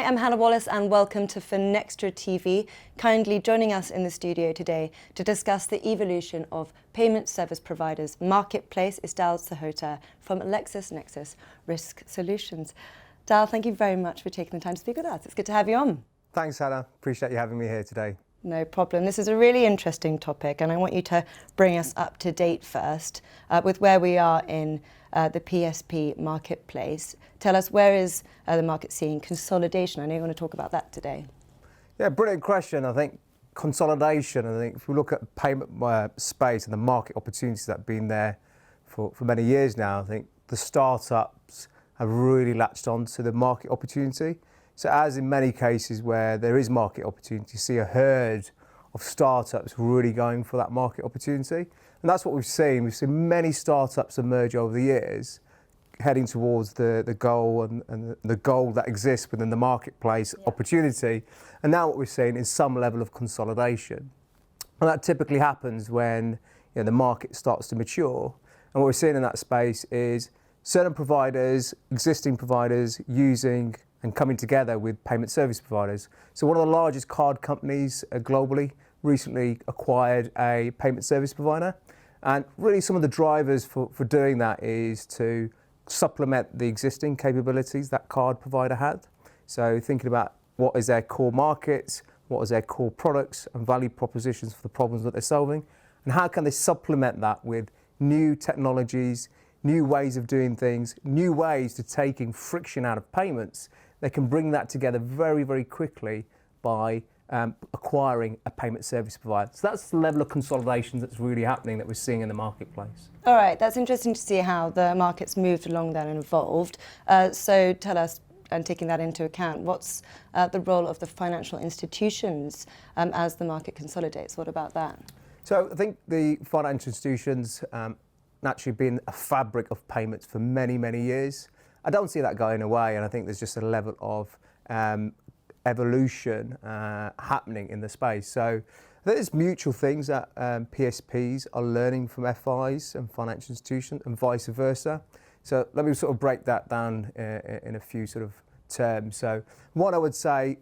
am Hannah Wallace and welcome to FinextraTV. Kindly joining us in the studio today to discuss the evolution of payment service providers marketplace is Dalbir Sahota from LexisNexis Risk Solutions. Dal, thank you very much for taking the time to speak with us. It's good to have you on. Thanks, Hannah. Appreciate you having me here today. No problem. This is a really interesting topic and I want you to bring us up to date first with where we are in the PSP marketplace. Tell us, where is the market seeing consolidation? I know you want to talk about that today. Yeah, brilliant question. I think consolidation, if we look at payment space and the market opportunities that have been there for many years now, I think the startups have really latched on to the market opportunity. So as in many cases where there is market opportunity, you see a herd of startups really going for that market opportunity. And that's what we've seen. We've seen many startups emerge over the years, heading towards the goal and the goal that exists within the marketplace opportunity. And now what we're seeing is some level of consolidation. And that typically happens when the market starts to mature. And what we're seeing in that space is certain providers, existing providers, using and coming together with payment service providers. So one of the largest card companies globally recently acquired a payment service provider. And really some of the drivers for doing that is to supplement the existing capabilities that card provider had. So thinking about what is their core markets, what is their core products and value propositions for the problems that they're solving, and how can they supplement that with new technologies, new ways of doing things, new ways to taking friction out of payments. They can bring that together very, very quickly by acquiring a payment service provider. So that's the level of consolidation that's really happening that we're seeing in the marketplace. All right, that's interesting to see how the market's moved along there and evolved. So tell us, and taking that into account, what's the role of the financial institutions as the market consolidates? What about that? So I think the financial institutions naturally been a fabric of payments for many, many years. I don't see that going away, and I think there's just a level of evolution happening in the space. So there's mutual things that PSPs are learning from FIs and financial institutions and vice versa. So let me sort of break that down in a few sort of terms. So what I would say,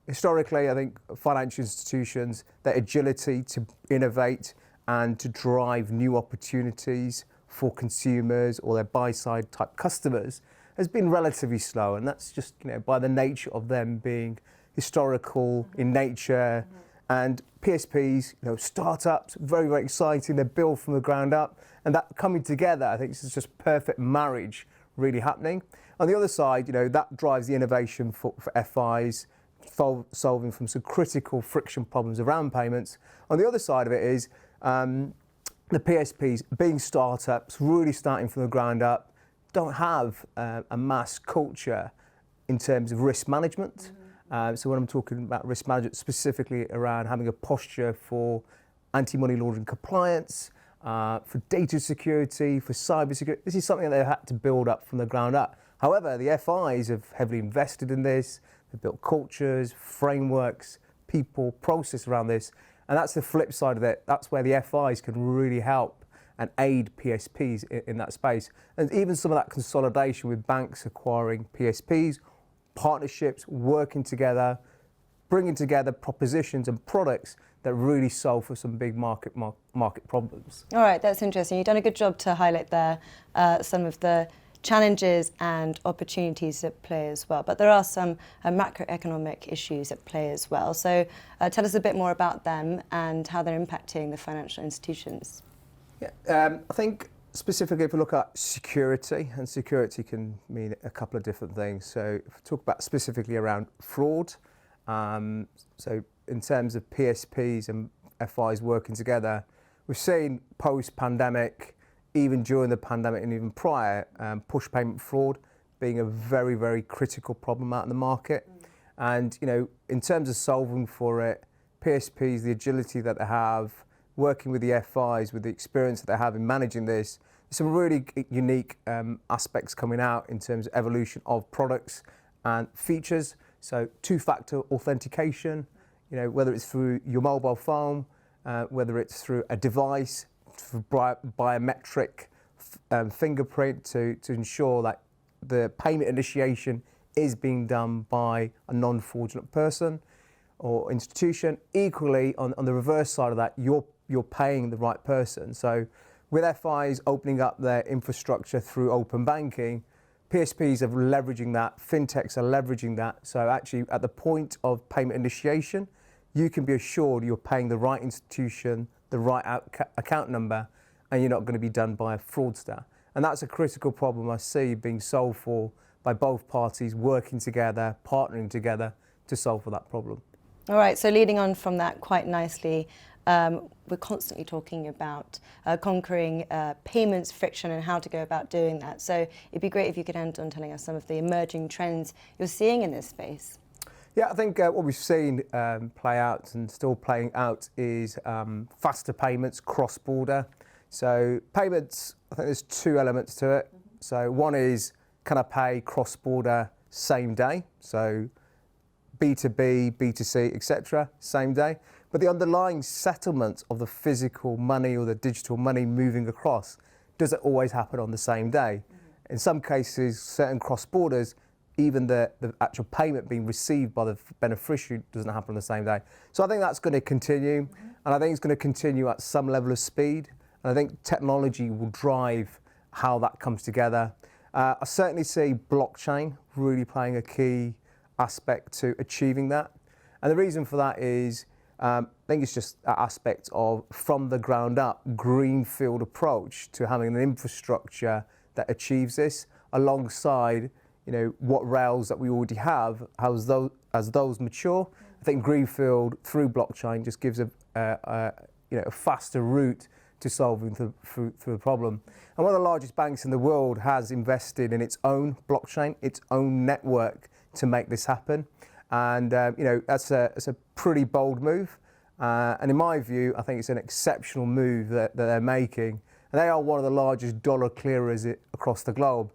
historically, I think financial institutions, their agility to innovate and to drive new opportunities for consumers or their buy-side type customers has been relatively slow, and that's just by the nature of them being historical in nature. And PSPs, startups, very, very exciting. They're built from the ground up, and that coming together, I think this is just perfect marriage really happening. On the other side, that drives the innovation for FIs, solving from some critical friction problems around payments. On the other side of it is the PSPs, being startups, really starting from the ground up, don't have a mass culture in terms of risk management. So when I'm talking about risk management, specifically around having a posture for anti-money laundering compliance, for data security, for cyber security, this is something that they've had to build up from the ground up. However, the FIs have heavily invested in this. They've built cultures, frameworks, people, process around this. And that's the flip side of it. That's where the FIs can really help and aid PSPs in that space. And even some of that consolidation with banks acquiring PSPs, partnerships, working together, bringing together propositions and products that really solve for some big market problems. All right, that's interesting. You've done a good job to highlight there some of the challenges and opportunities at play as well. But there are some macroeconomic issues at play as well. So tell us a bit more about them and how they're impacting the financial institutions. Yeah, I think specifically if we look at security, and security can mean a couple of different things. So if we talk about specifically around fraud, so in terms of PSPs and FIs working together, we've seen post-pandemic, even during the pandemic and even prior, push payment fraud being a very, very critical problem out in the market. And in terms of solving for it, PSPs, the agility that they have, working with the FIs, with the experience that they have in managing this, some really unique aspects coming out in terms of evolution of products and features. So two-factor authentication, whether it's through your mobile phone, whether it's through a device, for biometric fingerprint to ensure that the payment initiation is being done by a non-fraudulent person or institution. Equally, on the reverse side of that, you're paying the right person. So with FIs opening up their infrastructure through open banking, PSPs are leveraging that, fintechs are leveraging that. So actually at the point of payment initiation, you can be assured you're paying the right institution, the right account number, and you're not going to be done by a fraudster. And that's a critical problem I see being solved for by both parties working together, partnering together to solve for that problem. All right, so leading on from that quite nicely, we're constantly talking about conquering payments friction and how to go about doing that. So it'd be great if you could end on telling us some of the emerging trends you're seeing in this space. Yeah, I think what we've seen play out and still playing out is faster payments cross-border. So payments, I think there's two elements to it. So one is, can I pay cross-border same day? So B2B, B2C, etc., same day. But the underlying settlement of the physical money or the digital money moving across, does it always happen on the same day? In some cases, certain cross-borders, even the actual payment being received by the beneficiary doesn't happen on the same day. So I think that's going to continue, and I think it's going to continue at some level of speed. And I think technology will drive how that comes together. I certainly see blockchain really playing a key aspect to achieving that. And the reason for that is, I think it's just that aspect of, from the ground up, greenfield approach to having an infrastructure that achieves this alongside, what rails that we already have. As those mature, I think greenfield through blockchain just gives a faster route to solving through the problem. And one of the largest banks in the world has invested in its own blockchain, its own network to make this happen. And that's a pretty bold move. And in my view, I think it's an exceptional move that they're making. And they are one of the largest dollar clearers across the globe.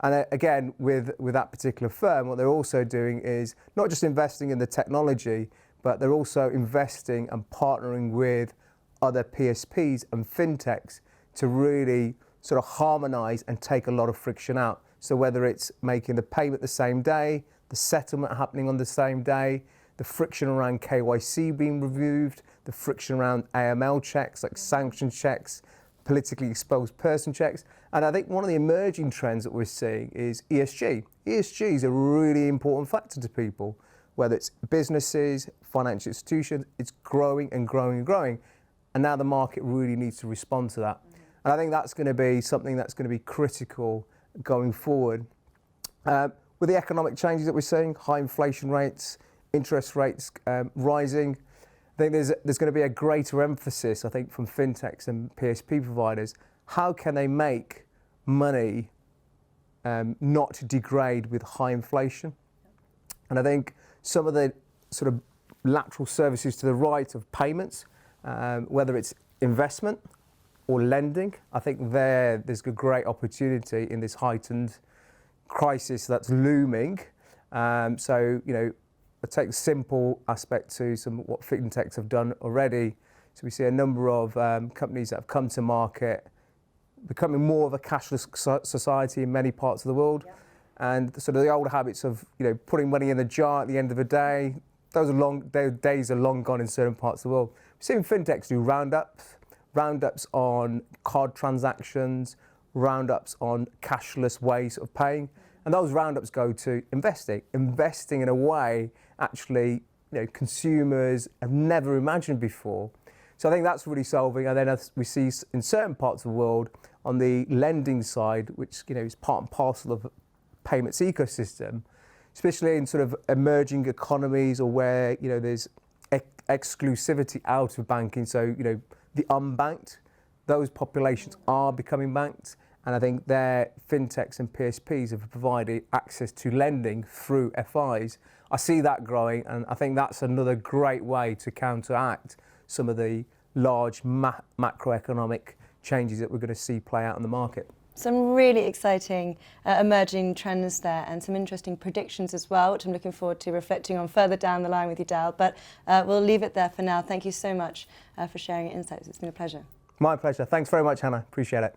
And again, with that particular firm, what they're also doing is not just investing in the technology, but they're also investing and partnering with other PSPs and fintechs to really sort of harmonize and take a lot of friction out. So whether it's making the payment the same day, the settlement happening on the same day, the friction around KYC being removed, the friction around AML checks, like sanction checks, politically exposed person checks. And I think one of the emerging trends that we're seeing is ESG. ESG is a really important factor to people, whether it's businesses, financial institutions, it's growing and growing and growing. And now the market really needs to respond to that. And I think that's going to be something that's going to be critical going forward. With the economic changes that we're seeing, high inflation rates, interest rates rising, I think there's going to be a greater emphasis, I think, from fintechs and PSP providers. How can they make money not degrade with high inflation? And I think some of the sort of lateral services to the right of payments, whether it's investment or lending, I think there's a great opportunity in this heightened crisis that's looming. I take the simple aspect to what fintechs have done already. So we see a number of companies that have come to market, becoming more of a cashless society in many parts of the world. Yep. And sort of the old habits of putting money in the jar at the end of the day, those days are long gone in certain parts of the world. We've seen fintechs do roundups on card transactions, roundups on cashless ways of paying. And those roundups go to investing in a way actually consumers have never imagined before. So I think that's really solving. And then as we see in certain parts of the world on the lending side, which is part and parcel of the payments ecosystem, especially in sort of emerging economies or where there's exclusivity out of banking. So the unbanked, those populations are becoming banked. And I think their fintechs and PSPs have provided access to lending through FIs. I see that growing, and I think that's another great way to counteract some of the large macroeconomic changes that we're going to see play out in the market. Some really exciting emerging trends there, and some interesting predictions as well, which I'm looking forward to reflecting on further down the line with you, Dal. But we'll leave it there for now. Thank you so much for sharing your insights. It's been a pleasure. My pleasure. Thanks very much, Hannah. Appreciate it.